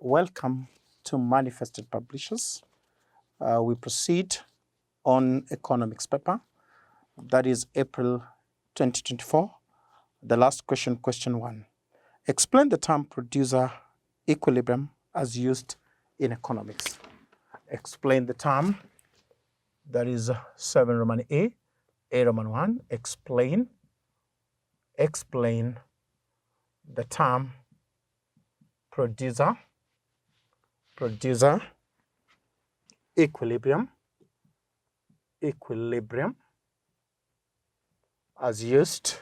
Welcome to Manifested Publishers. We proceed on economics paper, that is April 2024. The last question, question 1. Explain the term producer equilibrium as used in economics. Explain the term, that is 7 Roman A Roman 1. Explain the term producer equilibrium as used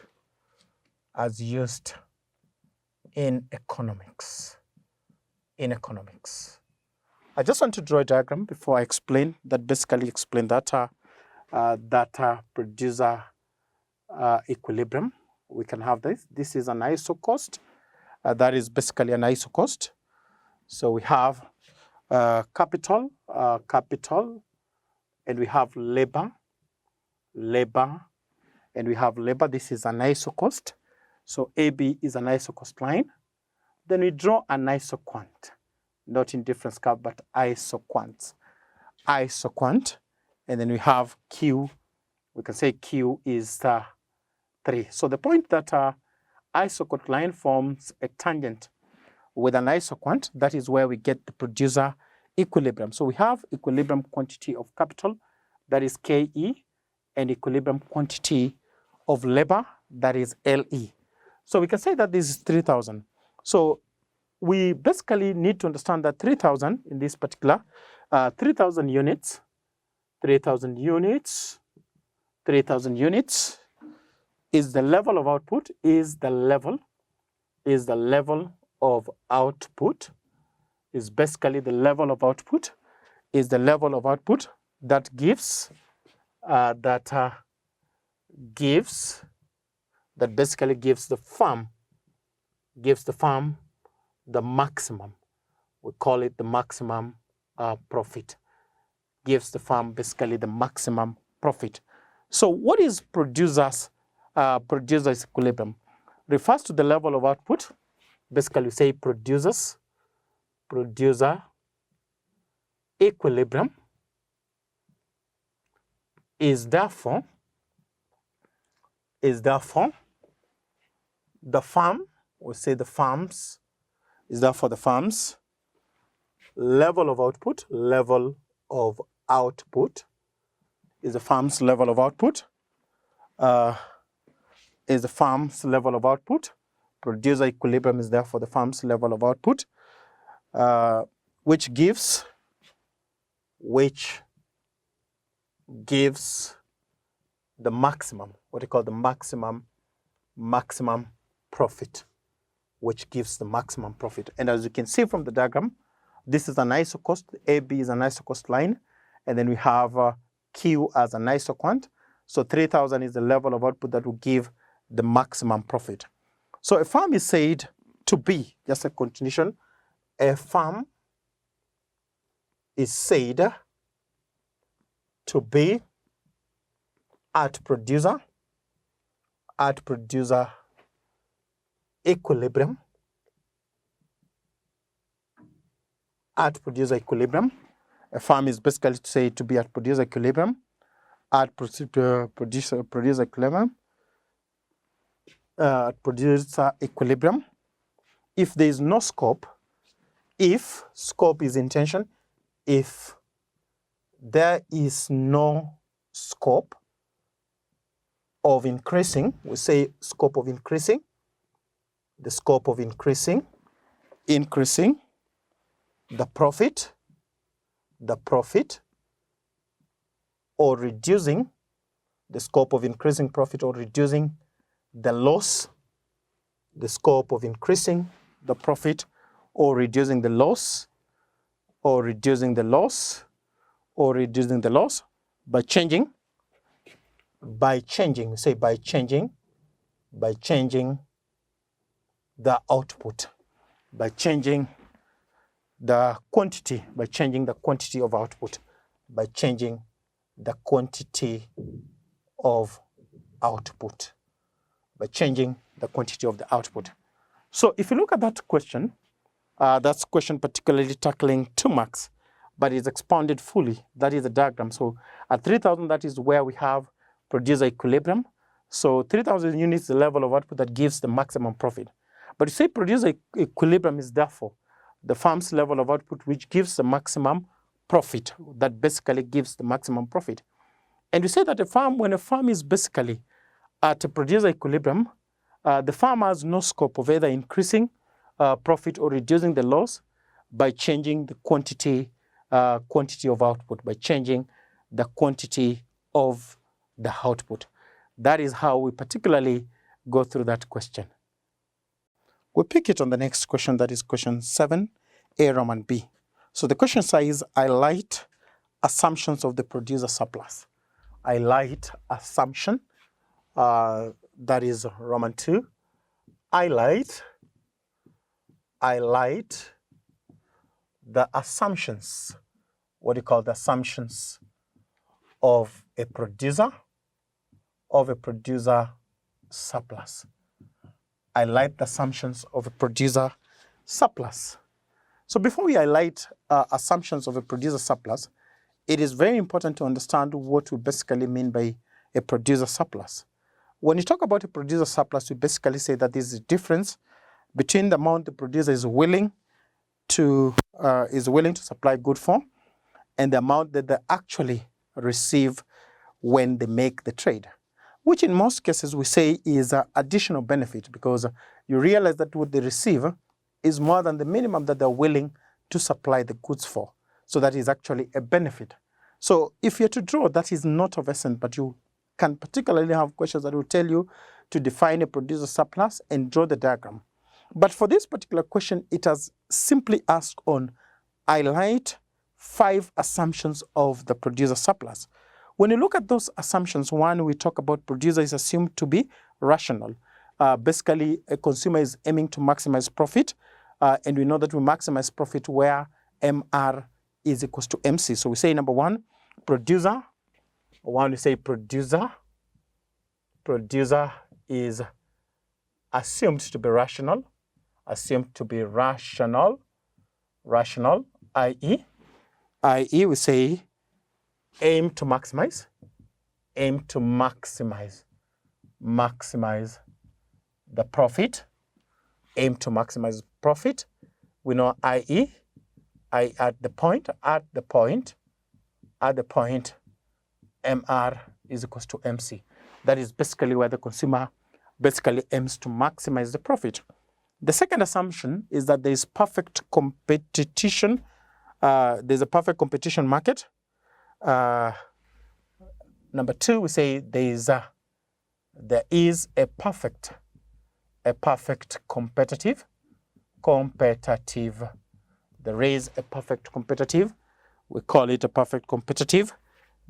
in economics. I just want to draw a diagram before I explain that, basically explain that producer equilibrium. We can have this. This is an isocost. That is basically an isocost. So we have capital, and we have labor, and we have labor. This is an isocost. So AB is an isocost line. Then we draw an isoquant, not indifference curve, but isoquant. And then we have Q. We can say Q is 3. So the point that isoquant line forms a tangent with an isoquant, that is where we get the producer equilibrium. So we have equilibrium quantity of capital, that is KE, and equilibrium quantity of labor, that is LE. So we can say that this is 3,000. So we basically need to understand that 3,000 in this particular, 3,000 units is the level of output, is the level of output, is basically the level of output, that basically gives the firm the maximum. We call it the maximum profit. Gives the firm basically the maximum profit. So what is producer's equilibrium? Refers to the level of output. Basically, we say producer equilibrium is therefore the firm, we say the firm's, is therefore the firm's level of output, is the firm's level of output, Producer equilibrium is therefore the firm's level of output, which gives the maximum, what we call the maximum profit, which gives the maximum profit. And as you can see from the diagram, this is an isocost. AB is an isocost line, and then we have Q as an isoquant. So 3,000 is the level of output that will give the maximum profit. So a firm is said to be, just a continuation, a firm is said to be at producer equilibrium, A firm is basically said to be at producer equilibrium, if there is no scope, if scope is intention, if there is no scope of increasing, we say scope of increasing, the scope of increasing the profit, or reducing the scope of increasing profit, or reducing the loss, the scope of increasing the profit, or reducing the loss, by changing the output, by changing the quantity, of output, by changing the quantity of output. So if you look at that question, That's question particularly tackling 2 marks, but it's expounded fully. That is the diagram. So at 3,000, that is where we have producer equilibrium. So 3,000 units is the level of output that gives the maximum profit. But you say producer equilibrium is therefore the farm's level of output which gives the maximum profit, that basically gives the maximum profit. And you say that when a farm is basically at a producer equilibrium, the farm has no scope of either increasing profit or reducing the loss by changing the quantity of output, by changing the quantity of the output. That is how we particularly go through that question. We pick it on the next question, that is question 7, A, Roman B. So the question says, highlight assumptions of the producer surplus. Highlight assumption, that is Roman 2. Highlight the assumptions, what do you call the assumptions of a producer surplus. Highlight the assumptions of a producer surplus. So before we highlight assumptions of a producer surplus, it is very important to understand what we basically mean by a producer surplus. When you talk about a producer surplus, we basically say that there is a difference between the amount the producer is willing to supply good for and the amount that they actually receive when they make the trade, which in most cases we say is an additional benefit, because you realize that what they receive is more than the minimum that they're willing to supply the goods for. So that is actually a benefit. So if you're to draw, that is not of essence, but you can particularly have questions that will tell you to define a producer surplus and draw the diagram. But for this particular question, it has simply asked on highlight 5 assumptions of the producer surplus. When you look at those assumptions, one, we talk about producer is assumed to be rational. Basically, a consumer is aiming to maximize profit, and we know that we maximize profit where MR is equals to MC. So we say number 1, producer. One, we say producer is assumed to be rational, i.e. we say aim to maximize the profit, We know i.e. at the point, MR is equals to MC. That is basically where the consumer basically aims to maximize the profit. The second assumption is that there is perfect competition. There's a perfect competition market. Number 2, we say there is a perfect competitive. There is a perfect competitive. We call it a perfect competitive.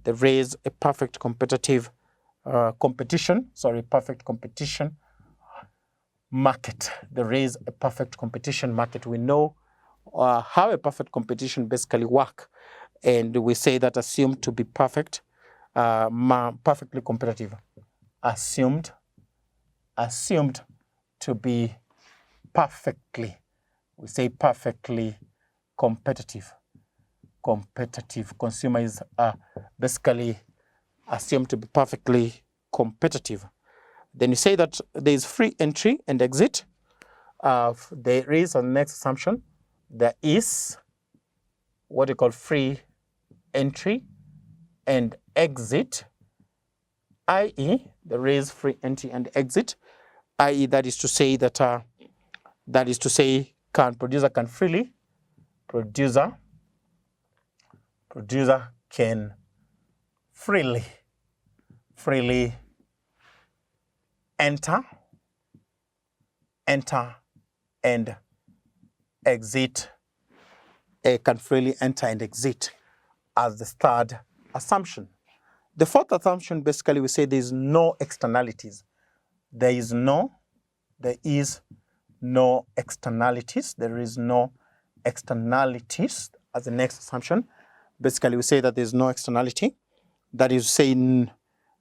There is a perfect competitive perfect competition market. There is a perfect competition market. We know how a perfect competition basically work, and we say that assumed to be perfect, perfectly competitive. Assumed to be perfectly, we say perfectly competitive. Consumer is basically assumed to be perfectly competitive. Then you say that there is free entry and exit. There is a next assumption. There is what you call free entry and exit, i.e. there is free entry and exit, i.e. that is to say that producer can freely enter and exit. Can freely enter and exit as the third assumption. The fourth assumption, basically, we say there is no externalities. There is no externalities as the next assumption. Basically, we say that there is no externality. That is saying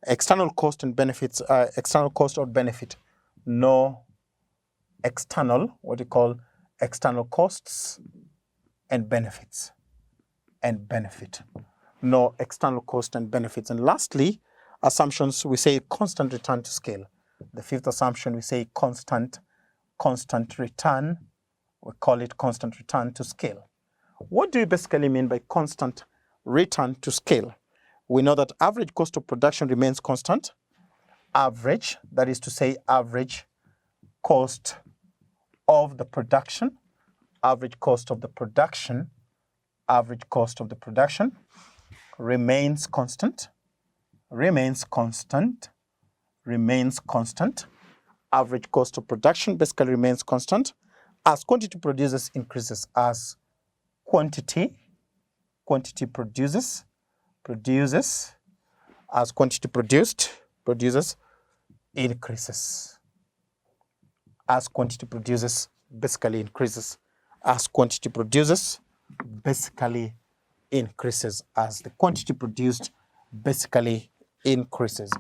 external cost and benefits, external cost or benefit. No external, what we call external costs and benefits, and benefit. No external cost and benefits. And lastly, assumptions, we say constant return to scale. The fifth assumption, we say constant return. We call it constant return to scale. What do you basically mean by constant return to scale? We know that average cost of production remains constant. Average, that is to say average cost of the production, average cost of the production, average cost of the production remains constant, remains constant, remains constant. Average cost of production basically remains constant as quantity produces increases, as quantity produces, as quantity produces increases, as quantity produces basically increases, as quantity produces basically increases, as the quantity produced basically increases.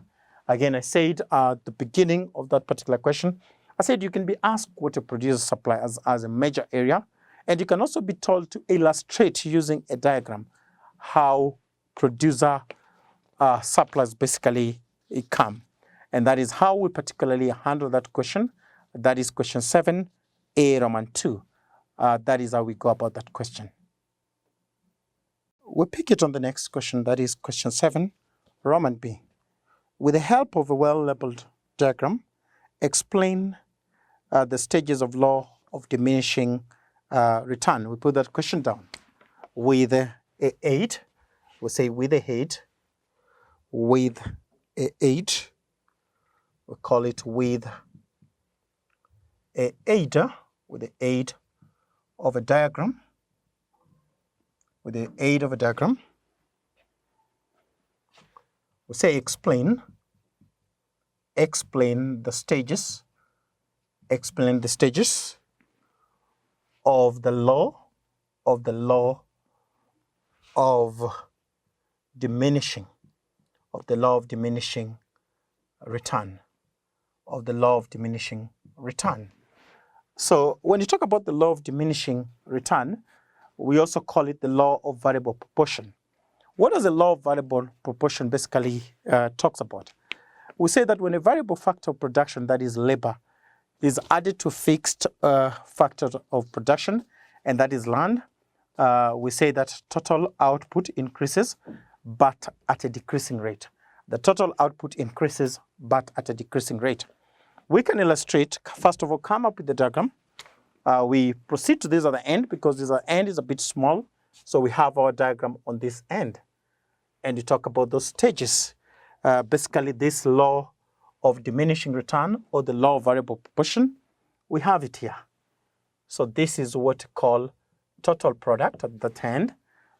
Again, I said at the beginning of that particular question, I said you can be asked what a producer supply as a major area, and you can also be told to illustrate using a diagram how producer supplies basically come. And that is how we particularly handle that question. That is question 7, A Roman 2. That is how we go about that question. We'll pick it on the next question, that is question 7, Roman B. With the help of a well-labeled diagram, explain the stages of law of diminishing return. We put that question down. With a 8, we say with a 8, with a 8, we call it with a 8, with the aid of a diagram, with the aid of a diagram, we say explain the stages, explain the stages of the law of diminishing, of the law of diminishing return, of the law of diminishing return. So when you talk about the law of diminishing return, we also call it the law of variable proportion. What does the law of variable proportion basically talks about? We say that when a variable factor of production, that is labor, is added to fixed factor of production, and that is land, we say that total output increases, but at a decreasing rate. The total output increases, but at a decreasing rate. We can illustrate, first of all, come up with the diagram. We proceed to this at the end because this end is a bit small. So we have our diagram on this end. And you talk about those stages. Basically, this law of diminishing return or the law of variable proportion, we have it here. So this is what we call total product at that end.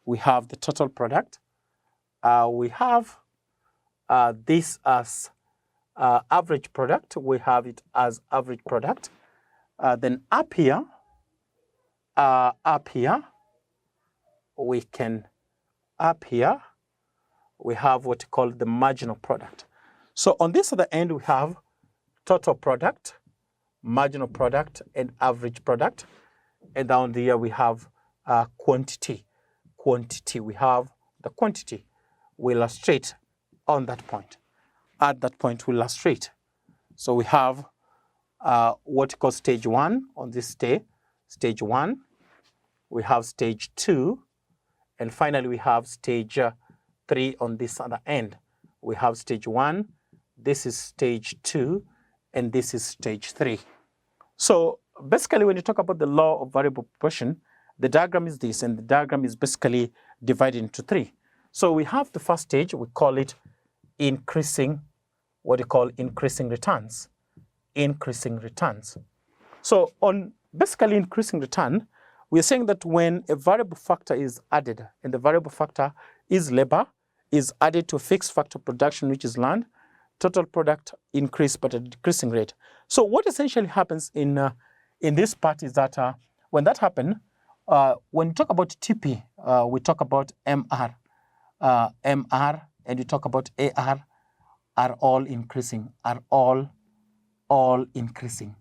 We have the total product. We have this as average product. We have it as average product. Then up here, we have what we call the marginal product. So on this other end, we have total product, marginal product, and average product. And down there, we have quantity. We have the quantity. We illustrate on that point. At that point, we illustrate. So we have what we call stage 1 on this day, stage 1. We have stage 2. And finally, we have stage 3 on this other end. We have stage 1. This is stage 2. And this is stage 3. So basically, when you talk about the law of variable proportion, the diagram is this. And the diagram is basically divided into 3. So we have the first stage. We call it increasing, what we call increasing returns. Increasing returns. So on basically increasing return, we are saying that when a variable factor is added, and the variable factor is labor, is added to a fixed factor of production, which is land, total product increase but at a decreasing rate. So what essentially happens in this part is that when that happens, when we talk about TP, we talk about MR, and we talk about AR, are all increasing, are all increasing.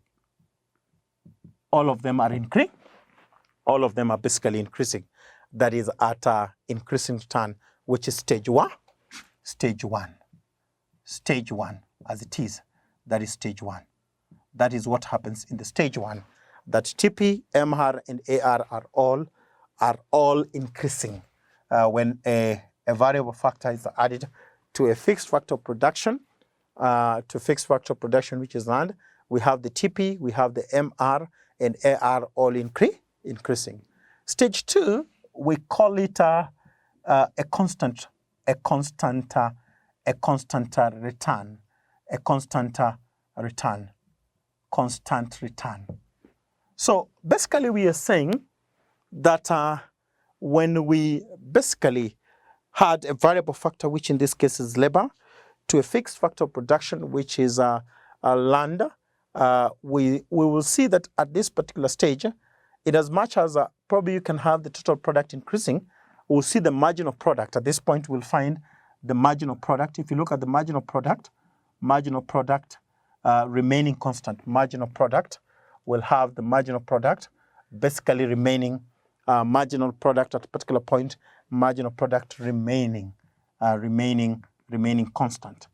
All of them are increasing. All of them are basically increasing. That is at increasing return, which is stage one. Stage one. Stage one, as it is. That is stage one. That is what happens in the stage one. That TP, MR, and AR are all increasing when a variable factor is added to a fixed factor production, which is land. We have the TP, we have the MR, and AR all increasing. Stage two, we call it a constant return. So basically we are saying that when we basically had a variable factor, which in this case is labor, to a fixed factor of production, which is land, we will see that at this particular stage, in as much as probably you can have the total product increasing, we'll see the marginal product. At this point, we'll find the marginal product. If you look at the marginal product remaining constant. Marginal product will have the marginal product basically remaining marginal product at a particular point, marginal product remaining constant.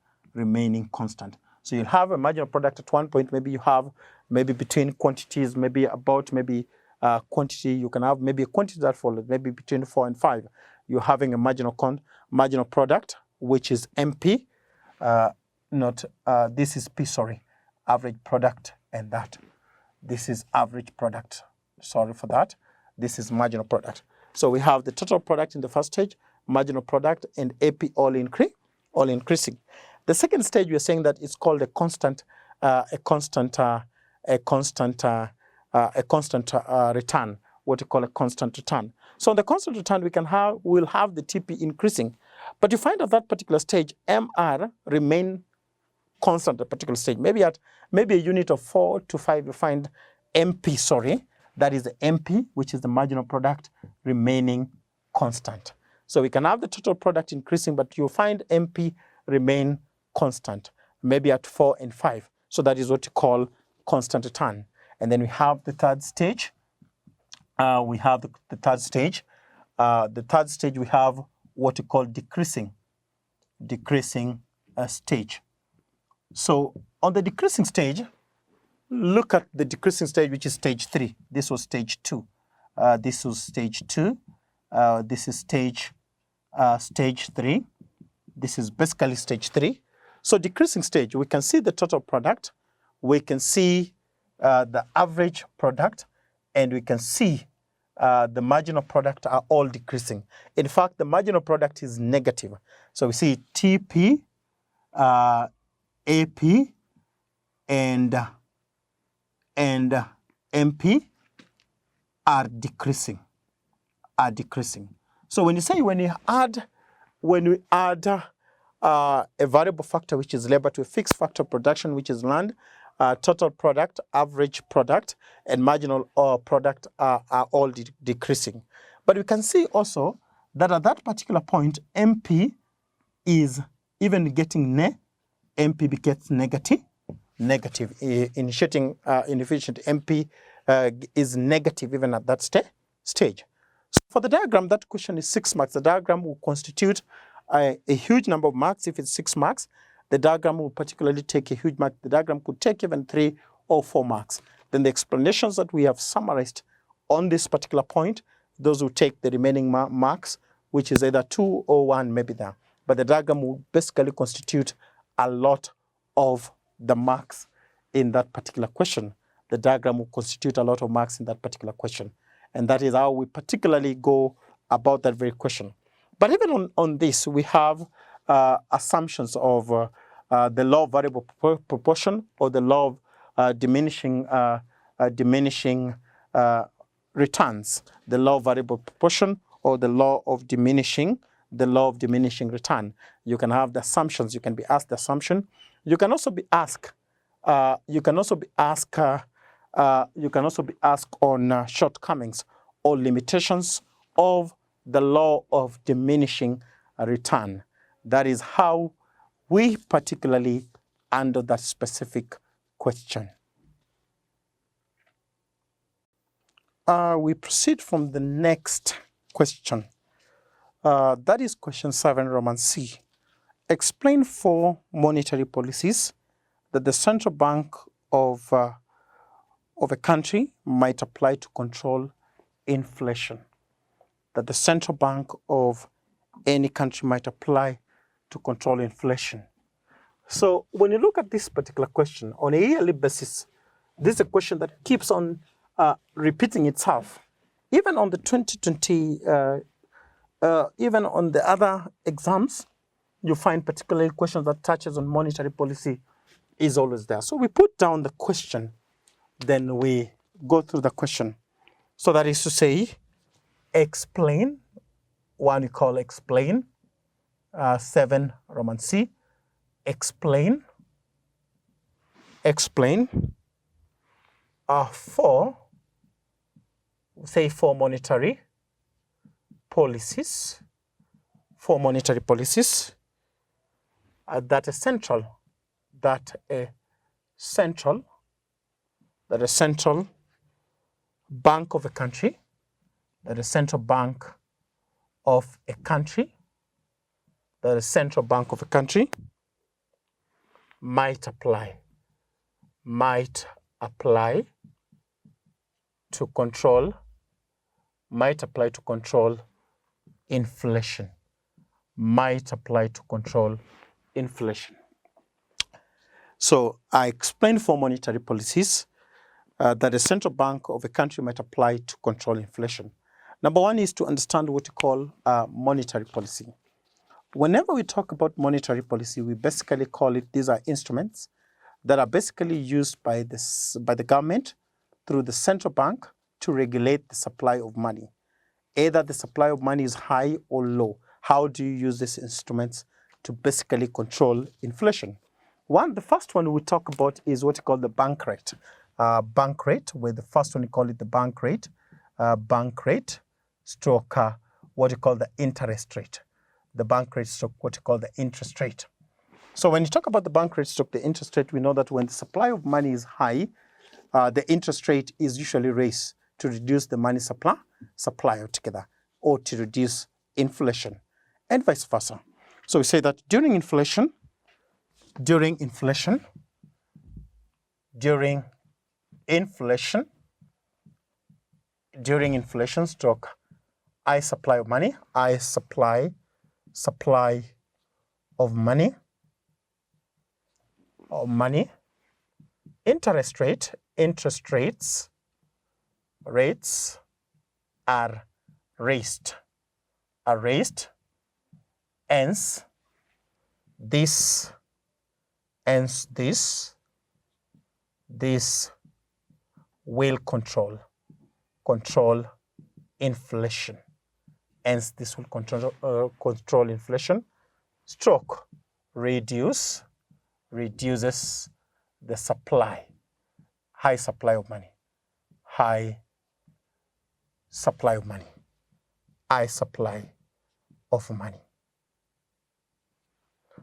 So you'll have a marginal product at one point. Maybe you have between quantities, quantity. You can have maybe a quantity that follows, maybe between 4 and 5. You're having a marginal product, which is MP. This is P, average product, and that. This is average product. Sorry for that. This is marginal product. So we have the total product in the first stage, marginal product, and AP all increasing. The second stage, we are saying that it's called a constant return. What we call a constant return. So on the constant return, we'll have the TP increasing, but you find at that particular stage, MR remain constant at a particular stage. Maybe a unit of 4 to 5, you find MP, that is the MP, which is the marginal product, remaining constant. So we can have the total product increasing, but you'll find MP remain constant, maybe at 4 and 5. So that is what you call constant return. And then we have the third stage. The third stage, we have what we call decreasing stage. So on the decreasing stage, look at the decreasing stage, which is stage 3. This was stage 2. This was stage 2. This is stage 3. This is basically stage 3. So decreasing stage, we can see the total product. We can see the average product, and we can see the marginal product are all decreasing. In fact, the marginal product is negative. So we see TP, AP, and MP are decreasing. So when we add a variable factor, which is labor, to a fixed factor of production, which is land, total product, average product, and marginal product are all decreasing. But we can see also that at that particular point, MP is even getting MP gets negative. Initiating inefficient MP is negative even at that stage. So for the diagram, that question is 6 marks. The diagram will constitute a huge number of marks. If it's 6 marks, the diagram will particularly take a huge mark. The diagram could take even 3 or 4 marks. Then the explanations that we have summarized on this particular point, those will take the remaining marks, which is either 2 or 1, maybe there. But the diagram will basically constitute a lot of the marks in that particular question. The diagram will constitute a lot of marks in that particular question. And that is how we particularly go about that very question. But even on this, we have assumptions of the law of variable proportion, or the law of diminishing returns. The law of variable proportion, or the law of diminishing return. You can have the assumptions. You can be asked the assumption. You can also be asked. On shortcomings or limitations of the law of diminishing return. That is how we particularly handle that specific question. we proceed from the next question. That is question 7, Roman C. Explain 4 monetary policies that the central bank of a country might apply to control inflation. That the central bank of any country might apply to control inflation. So when you look at this particular question on a yearly basis, this is a question that keeps on repeating itself. Even on the 2020, even on the other exams, you find particularly questions that touches on monetary policy is always there. So we put down the question, then we go through the question. So that is to say, explain, one we call explain, 7 Roman C, explain, 4, say 4 monetary policies, that a central bank of a country, might apply to control inflation. So I explained 4 monetary policies that a central bank of a country might apply to control inflation. Number 1 is to understand what you call monetary policy. Whenever we talk about monetary policy, we basically call it, these are instruments that are basically used by the government through the central bank to regulate the supply of money. Either the supply of money is high or low. How do you use these instruments to basically control inflation? The first one we talk about is what you call the bank rate. Where the first one you call it the bank rate stroke what you call the interest rate. The bank rate stroke what you call the interest rate. So when you talk about the bank rate stroke the interest rate, we know that when the supply of money is high, the interest rate is usually raised to reduce the money supply altogether, or to reduce inflation, and vice versa. So we say that during inflation stroke high supply of money, interest rates are raised. Hence this will control inflation. Hence this will control inflation. Stroke reduces the supply, high supply of money.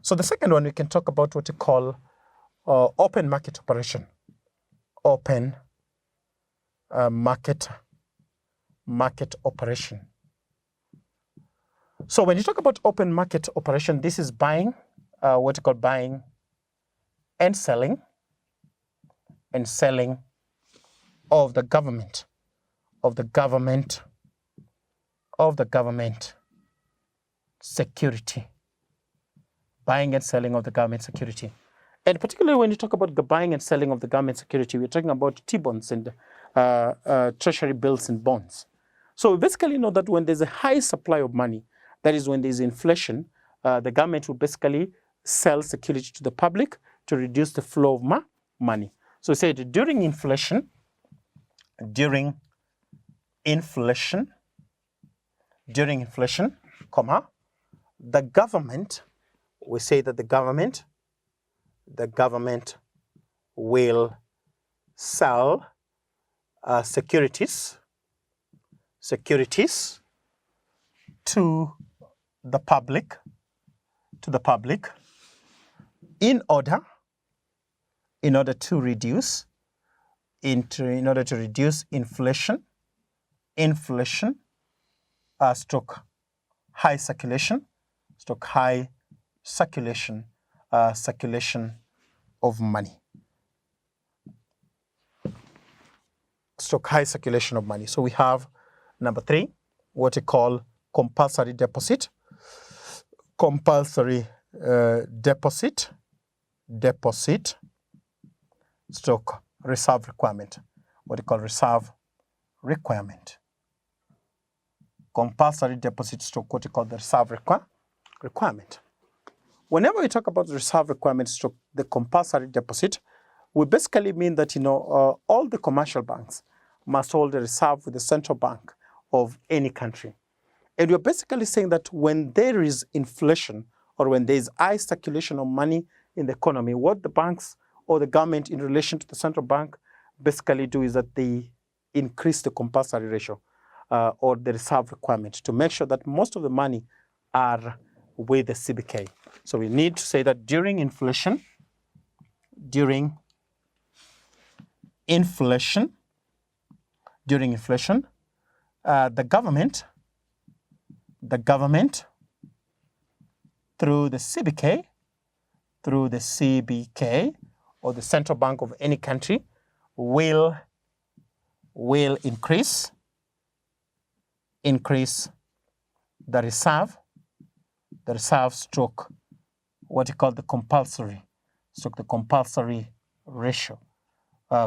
So the second one, we can talk about what we call open market operation. Market operation. So when you talk about open market operation, this is buying, what you call buying and selling of the government security. Buying and selling of the government security. And particularly when you talk about the buying and selling of the government security, we're talking about T-bonds and treasury bills and bonds. So we basically know that when there's a high supply of money, that is when there's inflation, the government will basically sell security to the public to reduce the flow of money. So we say that during inflation, the government, we say that the government will sell securities to the public in order to reduce inflation inflation, stroke high circulation, stroke high circulation, circulation of money. Stroke high circulation of money. So we have number 3, what we call compulsory deposit. Compulsory deposit, stroke reserve requirement. What we call reserve requirement. Compulsory deposit stroke what we call the reserve requirement. Whenever we talk about the reserve requirement stroke the compulsory deposit, we basically mean that all the commercial banks must hold a reserve with the central bank of any country. And we're basically saying that when there is inflation or when there is high circulation of money in the economy, what the banks or the government in relation to the central bank basically do is that they increase the compulsory ratio or the reserve requirement to make sure that most of the money are with the CBK. So we need to say that during inflation, the government through the CBK or the central bank of any country will increase the reserve stroke what you call the compulsory ratio,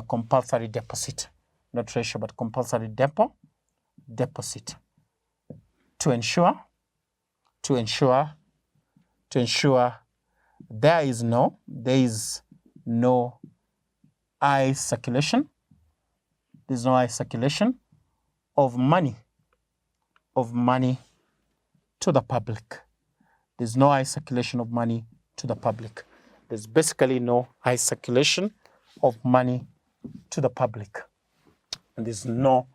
compulsory deposit, not ratio but compulsory deposit to ensure there is no high circulation. There's no high circulation of money to the public. There's no high circulation of money to the public. There's basically no high circulation of money to the public. And there's no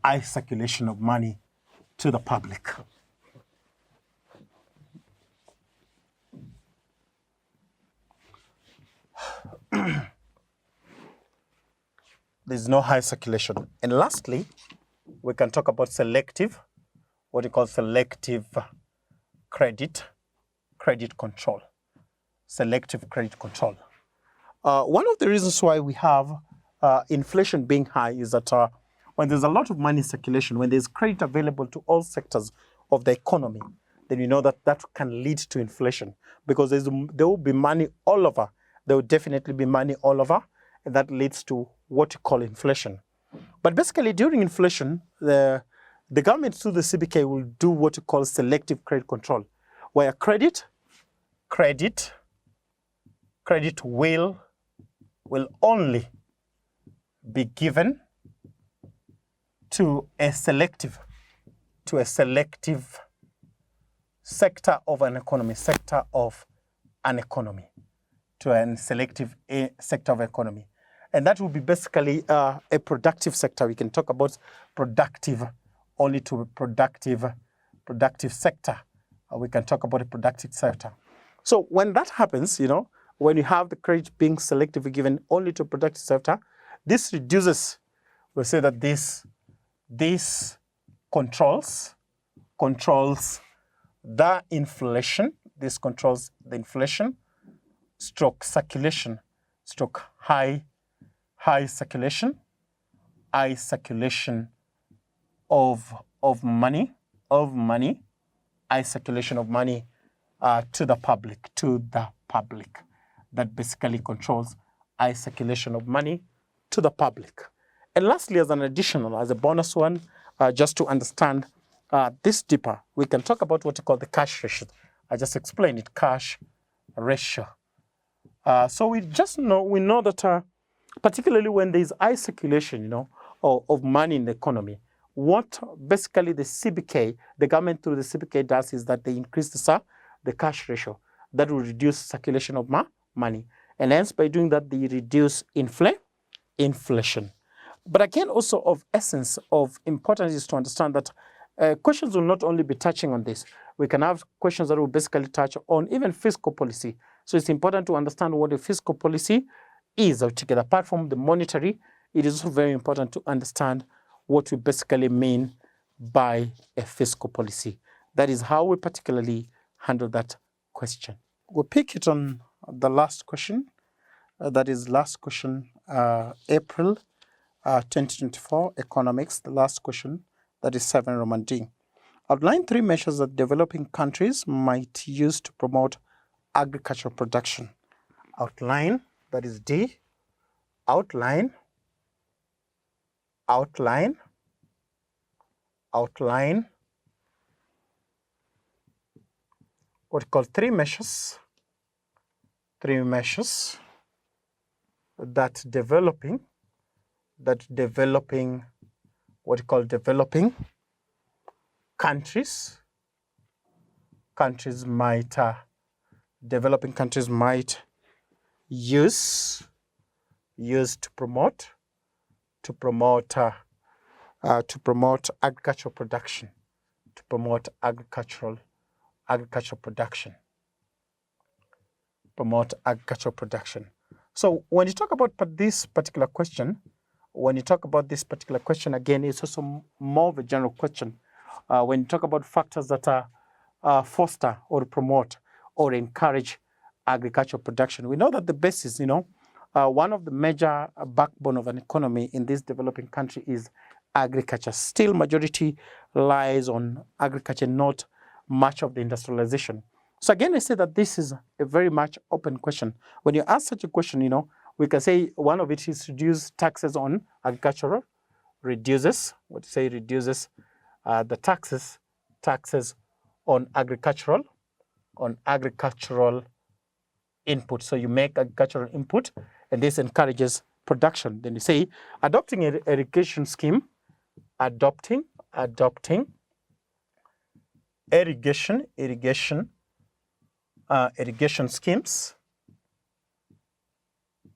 high circulation of money to the public. There's no high circulation. And lastly, we can talk about selective, what we call selective credit control. Selective credit control. One of the reasons why we have inflation being high is that when there's a lot of money in circulation, when there's credit available to all sectors of the economy, then you know that can lead to inflation because there will be money all over. There will definitely be money all over, and that leads to what you call inflation. But basically, during inflation, the government through the CBK will do what you call selective credit control, where credit will only be given to a selective sector of an economy, to a selective sector of economy. And that will be basically a productive sector. We can talk about productive only to a productive sector. We can talk about a productive sector. So when that happens, when you have the credit being selectively given only to a productive sector, this reduces, we'll say that this controls the inflation. This controls the inflation, stroke circulation, stroke high circulation of money, high circulation of money to the public. That basically controls high circulation of money to the public. And lastly, as a bonus one, just to understand this deeper, we can talk about what we call the cash ratio. I just explained it, cash ratio. So we know that particularly when there is high circulation, of money in the economy, what basically the CBK, the government through the CBK does is that they increase the cash ratio. That will reduce circulation of money. And hence, by doing that, they reduce inflation. But again, also of essence, of importance is to understand that questions will not only be touching on this. We can have questions that will basically touch on even fiscal policy. So it's important to understand what a fiscal policy is altogether. Apart from the monetary, it is also very important to understand what we basically mean by a fiscal policy. That is how we particularly handle that question. We'll pick it on the last question. That is last question, April 2024, economics, the last question. That is 7 Roman D. Outline 3 measures that developing countries might use to promote agricultural production. Outline, that is D. Outline what we call 3 measures that developing what we call developing countries might use to promote agricultural production, So when you talk about this particular question, again, it's also more of a general question. When you talk about factors that foster or promote or encourage agricultural production, we know that the basis, one of the major backbone of an economy in this developing country is agriculture. Still, majority lies on agriculture, not much of the industrialization. So again, I say that this is a very much open question. When you ask such a question, we can say one of it is reduce taxes on agricultural, reduces the taxes on agricultural input. So you make agricultural input, and this encourages production. Then you say adopting an irrigation scheme, adopting irrigation schemes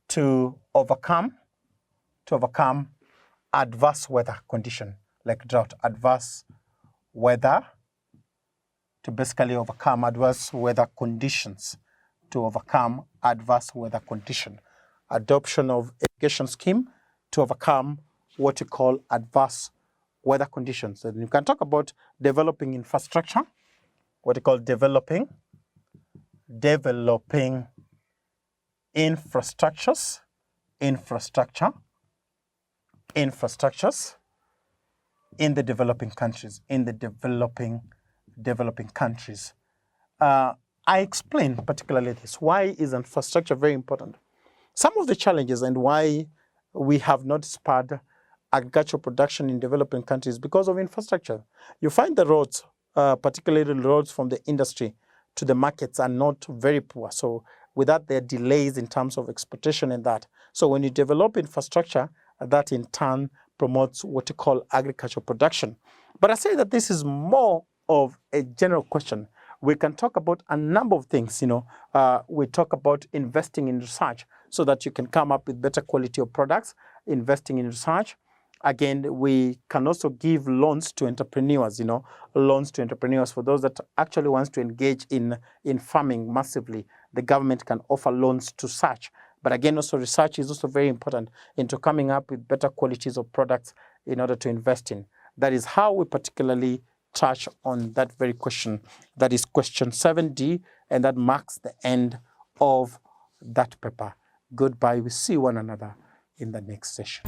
to overcome adverse weather condition like drought. To basically overcome adverse weather conditions. Adoption of irrigation scheme to overcome what you call adverse weather conditions. And you can talk about developing infrastructure, what you call developing infrastructures in the developing countries. I explain particularly this. Why is infrastructure very important? Some of the challenges and why we have not spurred agricultural production in developing countries because of infrastructure. You find the roads, particularly the roads from the industry to the markets, are not very poor. So with that, there are delays in terms of exportation and that. So when you develop infrastructure, that in turn promotes what you call agricultural production. But I say that this is more of a general question. We can talk about a number of things. We talk about investing in research so that you can come up with better quality of products, investing in research. Again, we can also give loans to entrepreneurs, loans to entrepreneurs for those that actually wants to engage in farming massively. The government can offer loans to such. But again, also research is also very important into coming up with better qualities of products in order to invest in. That is how we particularly touch on that very question. That is question 7D, and that marks the end of that paper. Goodbye. We see one another in the next session.